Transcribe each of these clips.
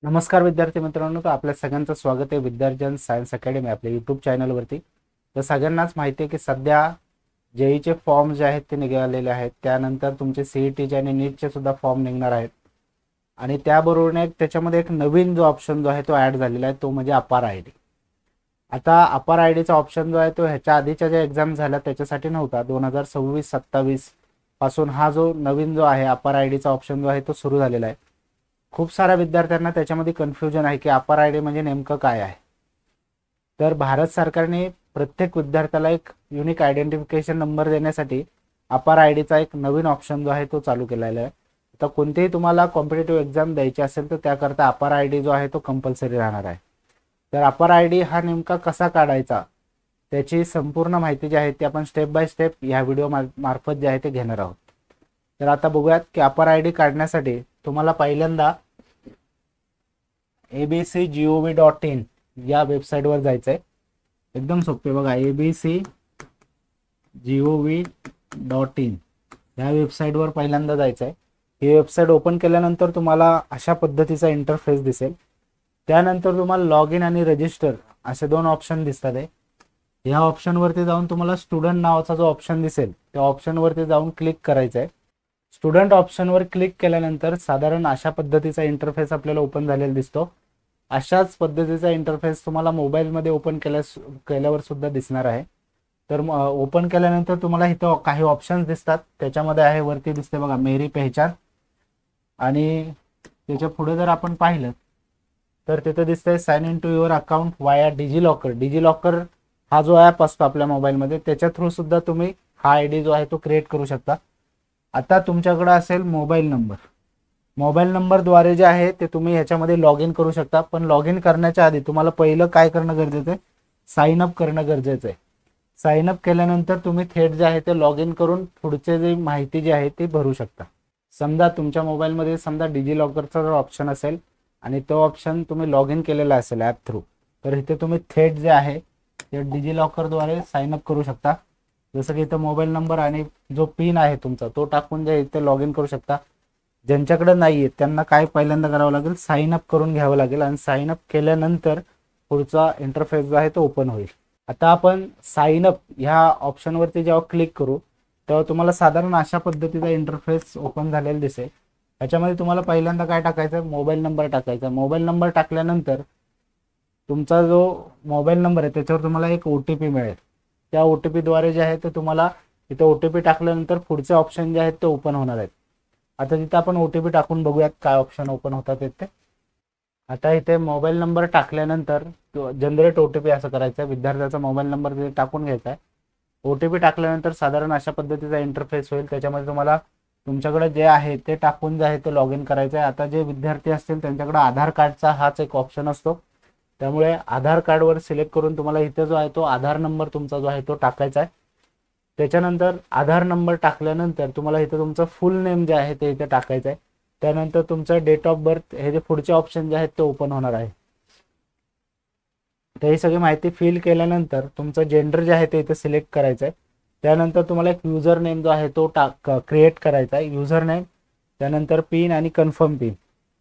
नमस्कार विद्यार्थी मित्रांनो, तर आपल्या सगळ्यांचं स्वागत आहे विद्यार्जन सायन्स अकॅडमी आपल्या यूट्यूब चॅनलवरती. तर सगळ्यांनाच माहिती आहे की सध्या जेईचे फॉर्म जे आहेत ते निघालेले आहेत. त्यानंतर तुमचे सीईटीचे आणि नीटचे सुद्धा फॉर्म निघणार आहेत. आणि त्याबरोबर त्याच्यामध्ये एक नवीन जो ऑप्शन जो आहे तो ॲड झालेला आहे, तो म्हणजे अपार आय डी. आता अपार आय डीचा ऑप्शन जो आहे तो ह्याच्या आधीच्या ज्या एक्झाम झाल्या त्याच्यासाठी नव्हता. 2026-27 पासून हा जो नवीन जो आहे अपार आय डीचा ऑप्शन जो आहे तो सुरू झालेला आहे. खूप साऱ्या विद्यार्थ्यांना त्याच्यामध्ये कन्फ्युजन आहे की अपार आय डी म्हणजे नेमकं काय आहे. तर भारत सरकारने प्रत्येक विद्यार्थ्याला एक युनिक आयडेंटिफिकेशन नंबर देण्यासाठी अपार आय डीचा एक नवीन ऑप्शन जो आहे तो चालू केलेला आहे. आता कोणतेही तुम्हाला कॉम्पिटेटिव्ह एक्झाम द्यायची असेल तर त्याकरता अपार आय डी जो आहे तो कंपल्सरी राहणार आहे. तर अपार आय डी हा नेमका कसा काढायचा त्याची संपूर्ण माहिती जी आहे ती आपण स्टेप बाय स्टेप ह्या व्हिडिओ मार्फत जे आहे ते घेणार आहोत. तर आता बघूयात की अपार आय डी काढण्यासाठी तुम्हाला पहिल्यांदा abcgov.in या वेबसाईटवर जायचं आहे. एकदम सोपे बघा, abcgov.in या वेबसाईटवर पहिल्यांदा जायचं आहे. ही वेबसाईट ओपन केल्यानंतर तुम्हाला अशा पद्धतीचा इंटरफेस दिसेल. त्यानंतर तुम्हाला लॉग इन आणि रजिस्टर असे दोन ऑप्शन दिसतात आहे. ह्या ऑप्शनवरती जाऊन तुम्हाला स्टुडंट नावाचा जो ऑप्शन दिसेल त्या ऑप्शनवरती जाऊन क्लिक करायचं आहे. स्टुडंट ऑप्शनवर क्लिक केल्यानंतर साधारण अशा पद्धतीचा इंटरफेस आपल्याला ओपन झालेला दिसतो. अशाच पद्धतीचा इंटरफेस तुम्हाला मोबाईलमध्ये ओपन केल्यावर सुद्धा दिसणार आहे. तर ओपन केल्यानंतर तुम्हाला इथं काही ऑप्शन्स दिसतात. त्याच्यामध्ये आहे वरती दिसते बघा मेरी पहचान, आणि त्याच्या पुढे जर आपण पाहिलं तर तिथं दिसतंय sign in to your account via DigiLocker. DigiLocker हा जो ॲप असतो आपल्या मोबाईलमध्ये त्याच्या थ्रू सुद्धा तुम्ही हा आय डी जो आहे तो क्रिएट करू शकता. आता तुमच्याकडे असेल मोबाईल नंबर. मोबाईल नंबरद्वारे जे आहे ते तुम्ही ह्याच्यामध्ये लॉग इन करू शकता. पण लॉग इन करण्याच्या आधी तुम्हाला पहिलं काय करणं गरजेचं आहे, साइन अप करणं गरजेचं आहे. साइन अप केल्यानंतर तुम्ही थेट जे आहे ते लॉग इन करून पुढचे जे माहिती जी आहे ती भरू शकता. समजा तुमच्या मोबाईलमध्ये समजा डिजिलॉकरचा जर ऑप्शन असेल आणि तो ऑप्शन तुम्ही लॉग इन केलेला असेल ॲप थ्रू, तर इथे तुम्ही थेट जे आहे ते डिजिलॉकरद्वारे साइन अप करू शकता. जसं की इथं मोबाईल नंबर आणि जो पिन आहे तुमचा तो टाकून जे इथे लॉग इन करू शकता. ज्यांच्याकडे नाही आहे त्यांना काय पहिल्यांदा करावं लागेल, साइन अप करून घ्यावं लागेल. आणि साइन अप केल्यानंतर पुढचा इंटरफेस जो आहे तो ओपन होईल. आता आपण साइन अप ह्या ऑप्शनवरती जेव्हा क्लिक करू तेव्हा तुम्हाला साधारण अशा पद्धतीचा इंटरफेस ओपन झालेला दिसेल. याच्यामध्ये तुम्हाला पहिल्यांदा काय टाकायचं, मोबाईल नंबर टाकायचा. मोबाईल नंबर टाकल्यानंतर तुमचा जो मोबाईल नंबर आहे त्याच्यावर तुम्हाला एक OTP मिळेल. त्या OTPद्वारे जे आहे ते तुम्हाला इथे OTP टाकल्यानंतर पुढचे ऑप्शन जे आहेत ते ओपन होणार आहेत. आता तिथे आपण OTP टाकून बघूयात काय ऑप्शन ओपन होतात ते. आता इथे मोबाईल नंबर टाकल्यानंतर जनरेट OTP असं करायचं आहे. विद्यार्थ्याचा मोबाईल नंबर तिथे टाकून घ्यायचा आहे. OTP टाकल्यानंतर साधारण अशा पद्धतीचा इंटरफेस होईल. त्याच्यामध्ये तुम्हाला तुमच्याकडे जे आहे ते टाकून जे आहे ते लॉग इन करायचं आहे. आता जे विद्यार्थी असतील त्यांच्याकडे आधार कार्डचा हाच एक ऑप्शन असतो. त्यामुळे आधार कार्डवर सिलेक्ट करून तुम्हाला इथे जो आहे तो आधार नंबर तुमचा जो आहे तो टाकायचा आहे. त्याच्यानंतर आधार नंबर टाकल्यानंतर तुम्हाला इथे तुमचं फुल नेम जे आहे ते इथे टाकायचं आहे. त्यानंतर तुमचं डेट ऑफ बर्थ, हे जे पुढचे ऑप्शन जे आहेत ते ओपन होणार आहे. तर ही सगळी माहिती फिल केल्यानंतर तुमचं जेंडर जे आहे ते इथे सिलेक्ट करायचं आहे. त्यानंतर तुम्हाला एक युजर नेम जो आहे तो क्रिएट करायचा आहे, युजर नेम. त्यानंतर पिन आणि कन्फर्म पिन.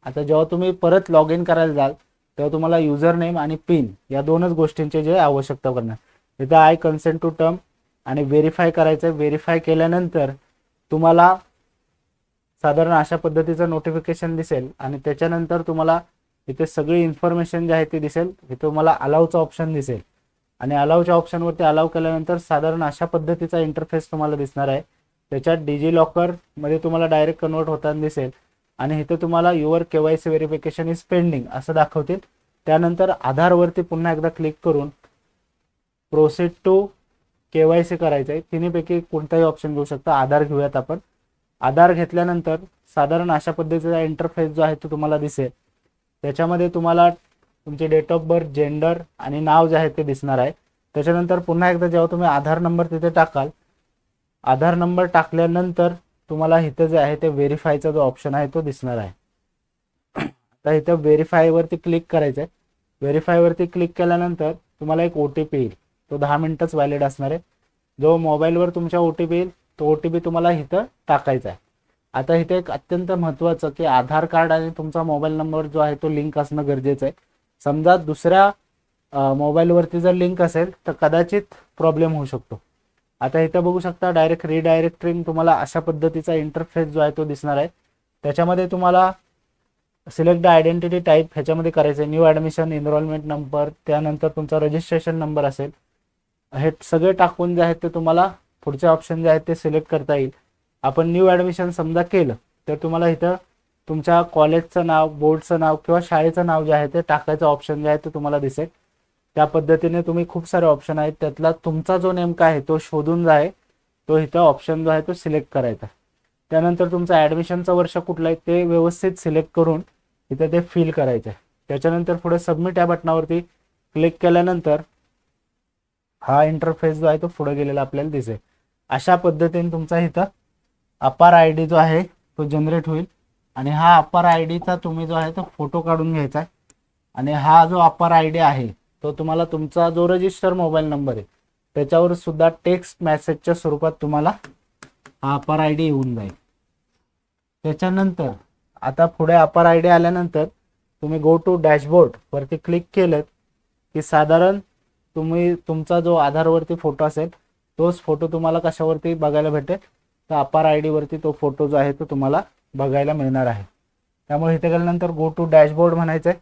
आता जेव्हा तुम्ही परत लॉग इन करायला जाल तेव्हा तुम्हाला युजर नेम आणि पिन या दोनच गोष्टींची जे आवश्यकता पडणार. इथं आय कन्सेंट टू टर्म आणि व्हेरीफाय करायचं आहे. व्हेरीफाय केल्यानंतर तुम्हाला साधारण अशा पद्धतीचं नोटिफिकेशन दिसेल आणि त्याच्यानंतर तुम्हाला इथे सगळी इन्फॉर्मेशन जी आहे ती दिसेल. इथे तुम्हाला अलाउचा ऑप्शन दिसेल आणि अलाउच्या ऑप्शनवरती अलाउ केल्यानंतर साधारण अशा पद्धतीचा इंटरफेस तुम्हाला दिसणार आहे. त्याच्यात डिजिलॉकरमध्ये तुम्हाला डायरेक्ट कन्वर्ट होताना दिसेल आणि इथे तुम्हाला your KYC verification is pending असं दाखवतील. त्यानंतर आधारवरती पुन्हा एकदा क्लिक करून प्रोसीड टू KYC करायचं आहे. तिन्हीपैकी कोणताही ऑप्शन घेऊ शकता. आधार घेऊयात आपण. आधार घेतल्यानंतर साधारण अशा पद्धतीचा इंटरफेस जो आहे तो तुम्हाला दिसेल. त्याच्यामध्ये तुम्हाला तुमचे डेट ऑफ बर्थ, जेंडर आणि नाव जे आहे ते दिसणार आहे. त्याच्यानंतर पुन्हा एकदा जेव्हा तुम्ही आधार नंबर तिथे टाकाल, आधार नंबर टाकल्यानंतर तुम्हाला इथं जे आहे ते व्हेरीफायचा जो ऑप्शन आहे तो दिसणार आहे. आता इथं व्हेरीफायवरती क्लिक करायचं आहे. व्हेरीफायवरती क्लिक केल्यानंतर तुम्हाला एक OTP येईल. तो 10 मिनिटच व्हॅलिड असणार आहे. जो मोबाईलवर तुमच्या OTP येईल तो OTP तुम्हाला इथं टाकायचा आहे. आता इथे एक अत्यंत महत्त्वाचं की आधार कार्ड आणि तुमचा मोबाईल नंबर जो आहे तो लिंक असणं गरजेचं आहे. समजा दुसऱ्या मोबाईलवरती जर लिंक असेल तर कदाचित प्रॉब्लेम होऊ शकतो. आता इथं बघू शकता डायरेक्ट रिडायरेक्टिंग तुम्हाला अशा पद्धतीचा इंटरफेस जो आहे तो दिसणार आहे. त्याच्यामध्ये तुम्हाला सिलेक्ट द आयडेंटिटी टाईप ह्याच्यामध्ये करायचं आहे. न्यू ॲडमिशन, एनरोलमेंट नंबर, त्यानंतर तुमचा रजिस्ट्रेशन नंबर असेल, हे सगळे टाकून जे आहेत ते तुम्हाला पुढचे ऑप्शन जे आहेत ते सिलेक्ट करता येईल. आपण न्यू ॲडमिशन समजा केलं तर तुम्हाला इथं तुमच्या कॉलेजचं नाव, बोर्डचं नाव किंवा शाळेचं नाव जे आहे ते टाकायचं ऑप्शन जे आहे ते तुम्हाला दिसेल. त्या पद्धतीने तुम्ही खूप सारे ऑप्शन आहेत, त्यातला तुमचा जो नेमका आहे तो शोधून जो आहे तो इथं ऑप्शन जो आहे तो सिलेक्ट करायचा. त्यानंतर तुमचं ॲडमिशनचं वर्ष कुठलं आहे ते व्यवस्थित सिलेक्ट करून इथं ते फिल करायचं आहे. त्याच्यानंतर पुढे सबमिट या बटनावरती क्लिक केल्यानंतर हा इंटरफेस जो आहे तो पुढे गेलेला आपल्याला दिसेल. अशा पद्धतीने तुमचा इथं अपार आय डी जो आहे तो जनरेट होईल आणि हा अपार आय डीचा तुम्ही जो आहे तो फोटो काढून घ्यायचा आहे. आणि हा जो अपार आय डी आहे तो तुम्हाला तुमचा जो रजिस्टर मोबाईल नंबर आहे त्याच्यावर सुद्धा टेक्स्ट मेसेजच्या स्वरूपात तुम्हाला हा अपार आय डी येऊन जाईल. त्याच्यानंतर आता पुढे अपार आय डी आल्यानंतर तुम्ही गो टू डॅशबोर्ड वरती क्लिक केलं की साधारण तुम्ही तुमचा जो आधारवरती फोटो असेल तोच फोटो तुम्हाला कशावरती बघायला भेटेल तर अपार आय डीवरती तो फोटो जो आहे तो तुम्हाला बघायला मिळणार आहे. त्यामुळे इथे गेल्यानंतर गो टू डॅशबोर्ड म्हणायचं आहे.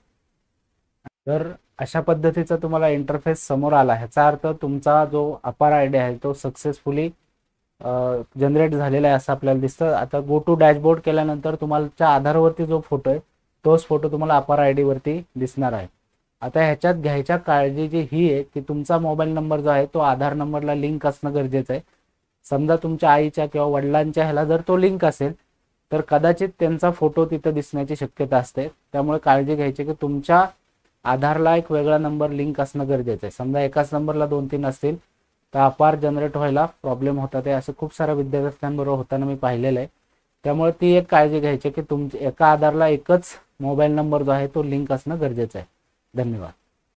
तर अशा पद्धतीचा तुम्हाला इंटरफेस समोर आला. ह्याचा अर्थ तुमचा जो अपार आय डी आहे तो सक्सेसफुली जनरेट झालेला आहे असं आपल्याला दिसतं. आता गो टू डॅशबोर्ड केल्यानंतर तुमच्या आधारवरती जो फोटो आहे तोच फोटो तुम्हाला अपार आय डीवरती दिसणार आहे. आता ह्याच्यात घ्यायच्या काळजी जी ही आहे की तुमचा मोबाईल नंबर जो आहे तो आधार नंबरला लिंक असणं गरजेचं आहे. समजा तुमच्या आईच्या किंवा वडिलांच्या ह्याला जर तो लिंक असेल तर कदाचित त्यांचा फोटो तिथं दिसण्याची शक्यता असते. त्यामुळे काळजी घ्यायची की तुमच्या आधारला एक वेगळा नंबर लिंक असणं गरजेचं आहे. समजा एकाच नंबरला 2-3 असतील तर अपार जनरेट व्हायला प्रॉब्लेम होतात. आहे असं खूप साऱ्या विद्यार्थ्यांबरोबर होताना मी पाहिलेलं आहे. त्यामुळे ती एक काळजी घ्यायची की तुमच्या एका आधारला एकच मोबाईल नंबर जो आहे तो लिंक असणं गरजेचं आहे. धन्यवाद.